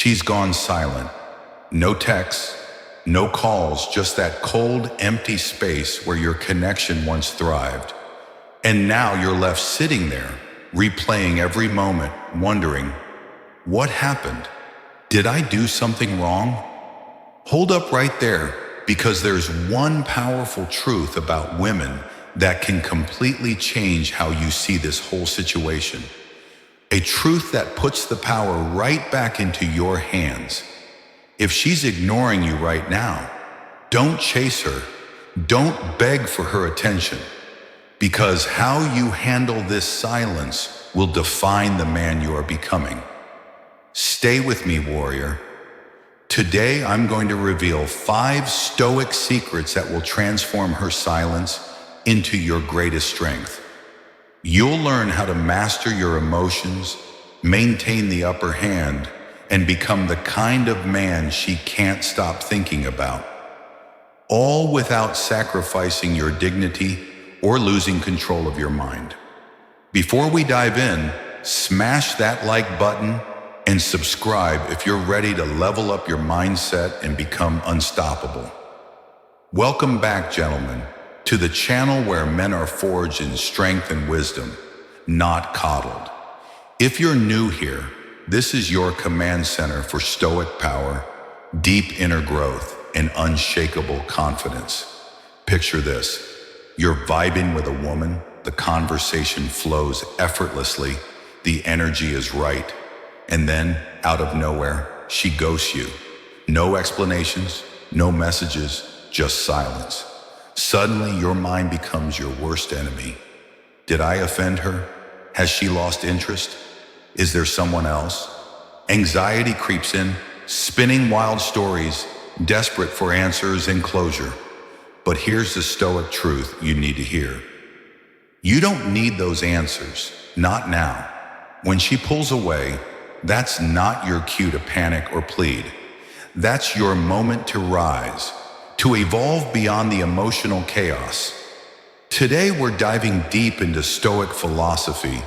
She's gone silent. No texts, no calls, just that cold, empty space where your connection once thrived. And now you're left sitting there, replaying every moment, wondering, what happened? Did I do something wrong? Hold up right there, because there's one powerful truth about women that can completely change how you see this whole situation. A truth that puts the power right back into your hands. If she's ignoring you right now, don't chase her. Don't beg for her attention. Because how you handle this silence will define the man you are becoming. Stay with me, warrior. Today I'm going to reveal 5 Stoic secrets that will transform her silence into your greatest strength. You'll learn how to master your emotions, maintain the upper hand, and become the kind of man she can't stop thinking about. All without sacrificing your dignity or losing control of your mind. Before we dive in, smash that like button and subscribe if you're ready to level up your mindset and become unstoppable. Welcome back, gentlemen, to the channel where men are forged in strength and wisdom, not coddled. If you're new here, this is your command center for stoic power, deep inner growth, and unshakable confidence. Picture this. You're vibing with a woman, the conversation flows effortlessly, the energy is right, and then, out of nowhere, she ghosts you. No explanations, no messages, just silence. Suddenly, your mind becomes your worst enemy. Did I offend her? Has she lost interest? Is there someone else? Anxiety creeps in, spinning wild stories, desperate for answers and closure. But here's the stoic truth you need to hear. You don't need those answers, not now. When she pulls away, that's not your cue to panic or plead. That's your moment to rise, to evolve beyond the emotional chaos. Today we're diving deep into Stoic philosophy,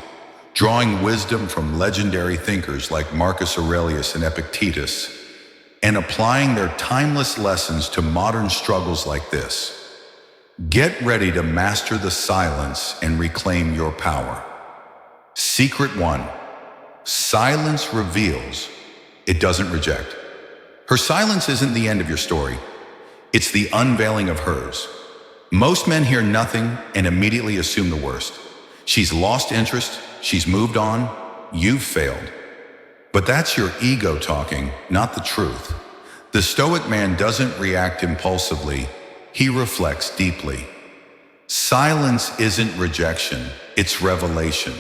drawing wisdom from legendary thinkers like Marcus Aurelius and Epictetus, and applying their timeless lessons to modern struggles like this. Get ready to master the silence and reclaim your power. Secret 1. Silence reveals, it doesn't reject. Her silence isn't the end of your story. It's the unveiling of hers. Most men hear nothing and immediately assume the worst. She's lost interest, she's moved on, you've failed. But that's your ego talking, not the truth. The Stoic man doesn't react impulsively, he reflects deeply. Silence isn't rejection, it's revelation.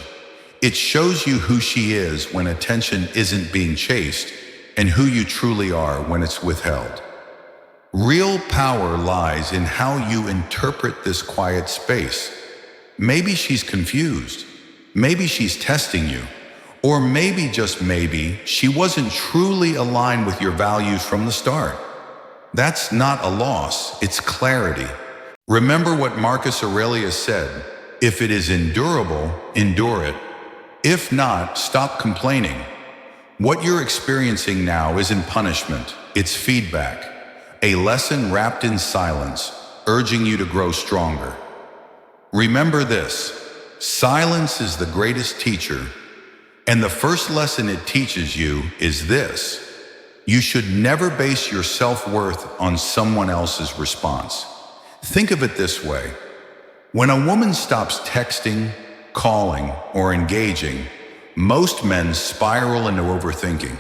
It shows you who she is when attention isn't being chased, and who you truly are when it's withheld. Real power lies in how you interpret this quiet space. Maybe she's confused. Maybe she's testing you. Or maybe, just maybe, she wasn't truly aligned with your values from the start. That's not a loss, it's clarity. Remember what Marcus Aurelius said, if it is endurable, endure it. If not, stop complaining. What you're experiencing now isn't punishment, it's feedback. A lesson wrapped in silence, urging you to grow stronger. Remember this, silence is the greatest teacher, and the first lesson it teaches you is this. You should never base your self-worth on someone else's response. Think of it this way. When a woman stops texting, calling, or engaging, most men spiral into overthinking.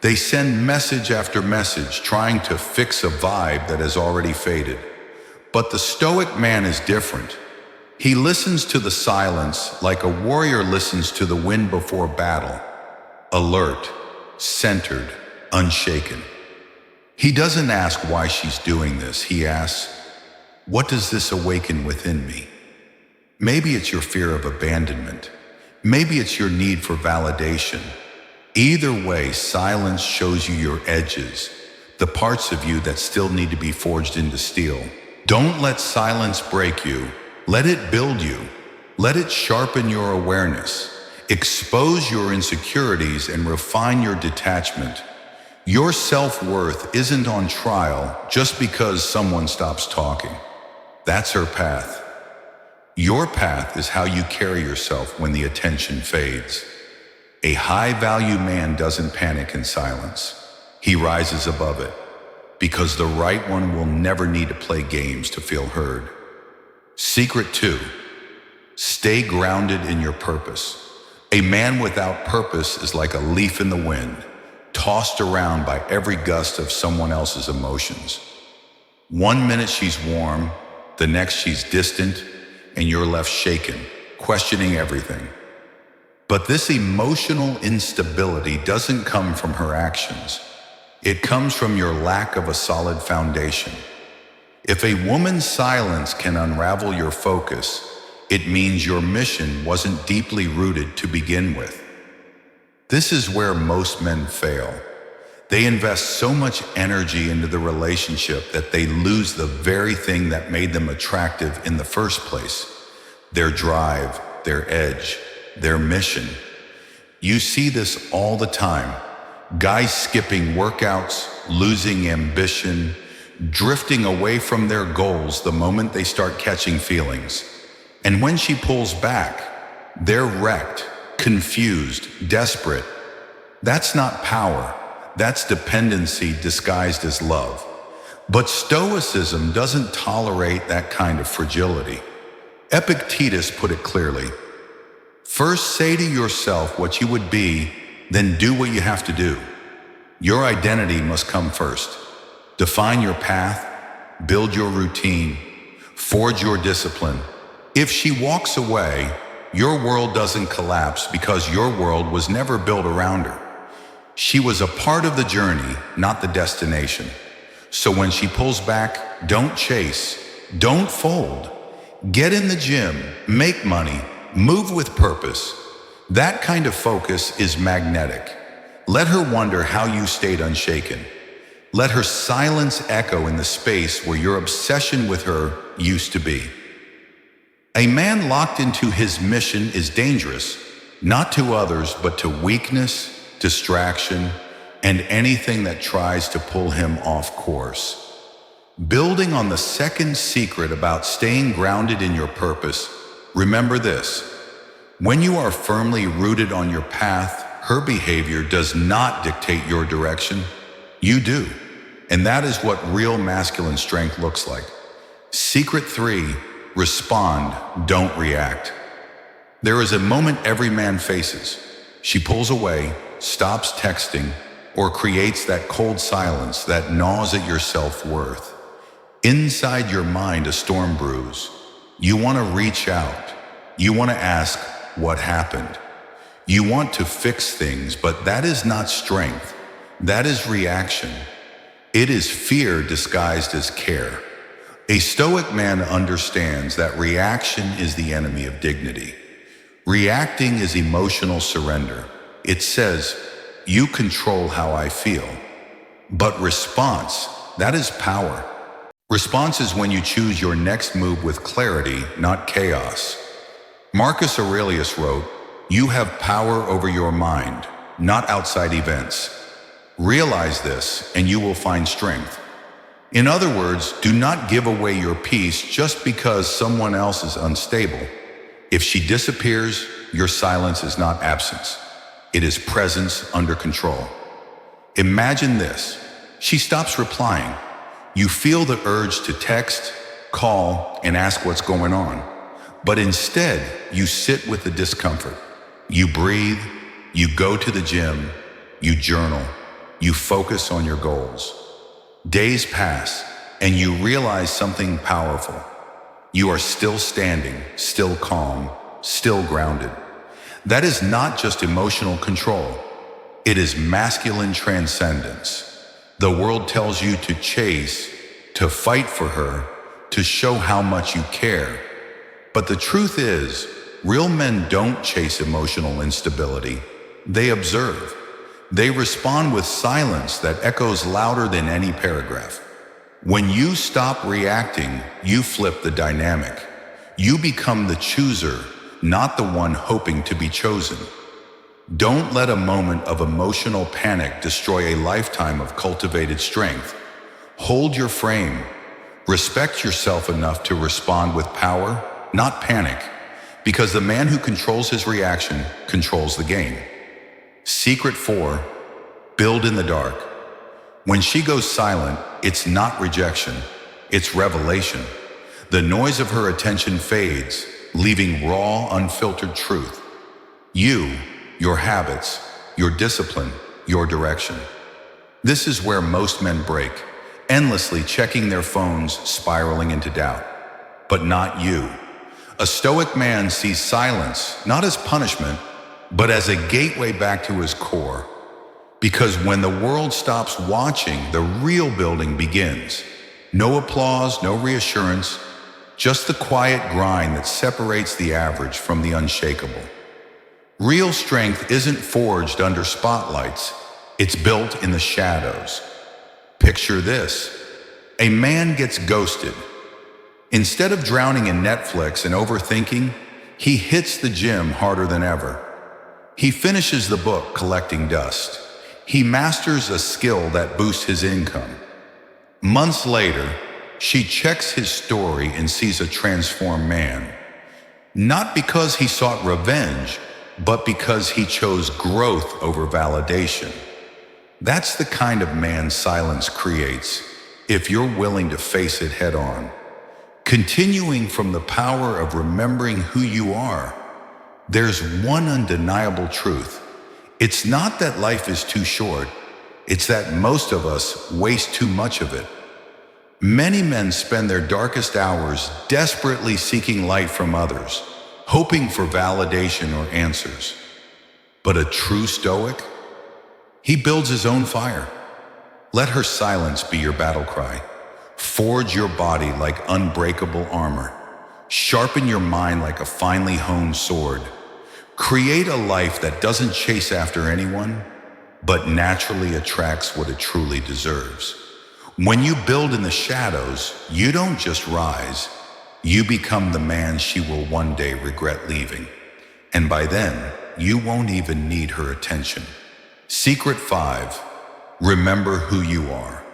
They send message after message trying to fix a vibe that has already faded. But the Stoic man is different. He listens to the silence like a warrior listens to the wind before battle. Alert, centered, unshaken. He doesn't ask why she's doing this. He asks, what does this awaken within me? Maybe it's your fear of abandonment. Maybe it's your need for validation. Either way, silence shows you your edges, the parts of you that still need to be forged into steel. Don't let silence break you. Let it build you. Let it sharpen your awareness. Expose your insecurities and refine your detachment. Your self-worth isn't on trial just because someone stops talking. That's her path. Your path is how you carry yourself when the attention fades. A high-value man doesn't panic in silence. He rises above it, because the right one will never need to play games to feel heard. Secret 2. Stay grounded in your purpose. A man without purpose is like a leaf in the wind, tossed around by every gust of someone else's emotions. One minute she's warm, the next she's distant, and you're left shaken, questioning everything. But this emotional instability doesn't come from her actions. It comes from your lack of a solid foundation. If a woman's silence can unravel your focus, it means your mission wasn't deeply rooted to begin with. This is where most men fail. They invest so much energy into the relationship that they lose the very thing that made them attractive in the first place: their drive, their edge, their mission. You see this all the time. Guys skipping workouts, losing ambition, drifting away from their goals the moment they start catching feelings. And when she pulls back, they're wrecked, confused, desperate. That's not power. That's dependency disguised as love. But Stoicism doesn't tolerate that kind of fragility. Epictetus put it clearly. First say to yourself what you would be, then do what you have to do. Your identity must come first. Define your path, build your routine, forge your discipline. If she walks away, your world doesn't collapse because your world was never built around her. She was a part of the journey, not the destination. So when she pulls back, don't chase, don't fold. Get in the gym, make money, move with purpose. That kind of focus is magnetic. Let her wonder how you stayed unshaken. Let her silence echo in the space where your obsession with her used to be. A man locked into his mission is dangerous, not to others, but to weakness, distraction, and anything that tries to pull him off course. Building on the second secret about staying grounded in your purpose, remember this: when you are firmly rooted on your path, her behavior does not dictate your direction. You do. And that is what real masculine strength looks like. Secret 3, respond, don't react. There is a moment every man faces. She pulls away, stops texting, or creates that cold silence that gnaws at your self-worth. Inside your mind, a storm brews. You want to reach out. You want to ask, what happened? You want to fix things, but that is not strength. That is reaction. It is fear disguised as care. A Stoic man understands that reaction is the enemy of dignity. Reacting is emotional surrender. It says, you control how I feel. But response, that is power. Response is when you choose your next move with clarity, not chaos. Marcus Aurelius wrote, you have power over your mind, not outside events. Realize this, and you will find strength. In other words, do not give away your peace just because someone else is unstable. If she disappears, your silence is not absence. It is presence under control. Imagine this. She stops replying. You feel the urge to text, call, and ask what's going on. But instead, you sit with the discomfort. You breathe, you go to the gym, you journal, you focus on your goals. Days pass, and you realize something powerful. You are still standing, still calm, still grounded. That is not just emotional control. It is masculine transcendence. The world tells you to chase, to fight for her, to show how much you care. But the truth is, real men don't chase emotional instability. They observe. They respond with silence that echoes louder than any paragraph. When you stop reacting, you flip the dynamic. You become the chooser, not the one hoping to be chosen. Don't let a moment of emotional panic destroy a lifetime of cultivated strength. Hold your frame. Respect yourself enough to respond with power, not panic, because the man who controls his reaction controls the game. Secret 4, build in the dark. When she goes silent, it's not rejection, it's revelation. The noise of her attention fades, leaving raw, unfiltered truth. You, your habits, your discipline, your direction. This is where most men break, endlessly checking their phones, spiraling into doubt. But not you. A Stoic man sees silence not as punishment, but as a gateway back to his core. Because when the world stops watching, the real building begins. No applause, no reassurance, just the quiet grind that separates the average from the unshakable. Real strength isn't forged under spotlights, it's built in the shadows. Picture this. A man gets ghosted. Instead of drowning in Netflix and overthinking, he hits the gym harder than ever. He finishes the book collecting dust. He masters a skill that boosts his income. Months later, she checks his story and sees a transformed man. Not because he sought revenge, but because he chose growth over validation. That's the kind of man silence creates, if you're willing to face it head on. Continuing from the power of remembering who you are, there's one undeniable truth. It's not that life is too short, it's that most of us waste too much of it. Many men spend their darkest hours desperately seeking light from others, hoping for validation or answers. But a true Stoic? He builds his own fire. Let her silence be your battle cry. Forge your body like unbreakable armor. Sharpen your mind like a finely honed sword. Create a life that doesn't chase after anyone, but naturally attracts what it truly deserves. When you build in the shadows, you don't just rise, you become the man she will one day regret leaving. And by then, you won't even need her attention. Secret 5, remember who you are.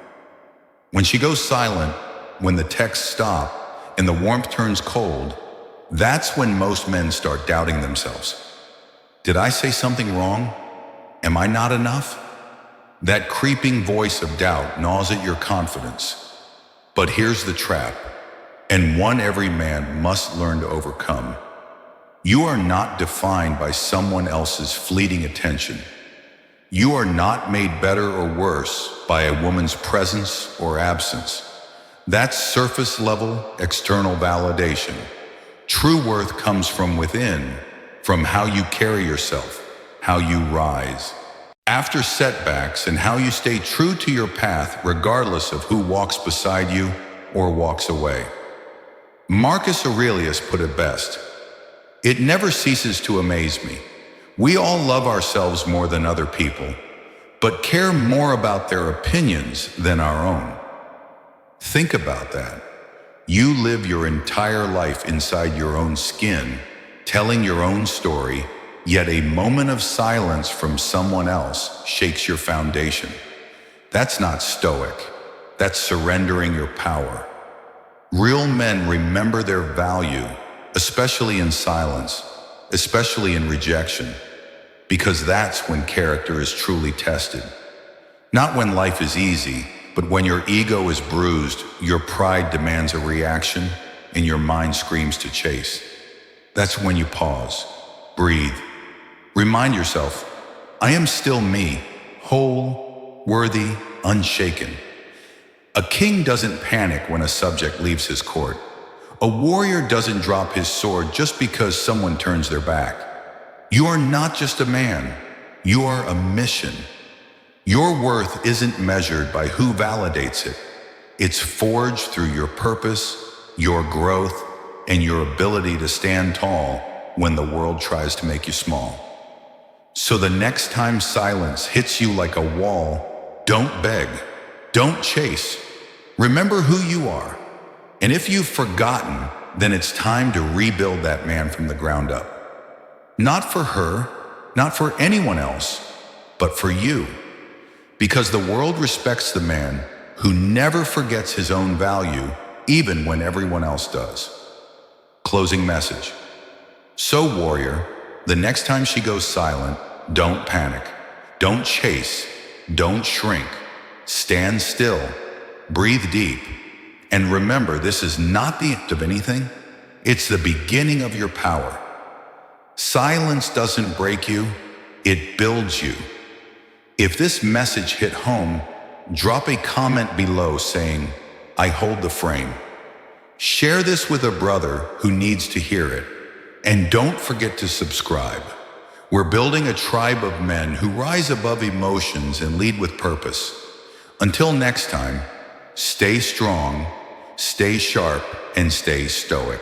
When she goes silent, when the texts stop, and the warmth turns cold, that's when most men start doubting themselves. Did I say something wrong? Am I not enough? That creeping voice of doubt gnaws at your confidence. But here's the trap, and one every man must learn to overcome. You are not defined by someone else's fleeting attention. You are not made better or worse by a woman's presence or absence. That's surface level, external validation. True worth comes from within, from how you carry yourself, how you rise. After setbacks and how you stay true to your path regardless of who walks beside you or walks away. Marcus Aurelius put it best. It never ceases to amaze me. We all love ourselves more than other people, but care more about their opinions than our own. Think about that. You live your entire life inside your own skin, telling your own story, yet a moment of silence from someone else shakes your foundation. That's not stoic. That's surrendering your power. Real men remember their value, especially in silence, especially in rejection, because that's when character is truly tested. Not when life is easy, but when your ego is bruised, your pride demands a reaction, and your mind screams to chase. That's when you pause, breathe, remind yourself, I am still me, whole, worthy, unshaken. A king doesn't panic when a subject leaves his court. A warrior doesn't drop his sword just because someone turns their back. You are not just a man, you are a mission. Your worth isn't measured by who validates it. It's forged through your purpose, your growth, and your ability to stand tall when the world tries to make you small. So the next time silence hits you like a wall, don't beg, don't chase. Remember who you are. And if you've forgotten, then it's time to rebuild that man from the ground up. Not for her, not for anyone else, but for you. Because the world respects the man who never forgets his own value, even when everyone else does. Closing message. So, warrior, the next time she goes silent, don't panic. Don't chase. Don't shrink. Stand still. Breathe deep. And remember, this is not the end of anything. It's the beginning of your power. Silence doesn't break you, it builds you. If this message hit home, drop a comment below saying, "I hold the frame." Share this with a brother who needs to hear it. And don't forget to subscribe. We're building a tribe of men who rise above emotions and lead with purpose. Until next time, stay strong, stay sharp, and stay stoic.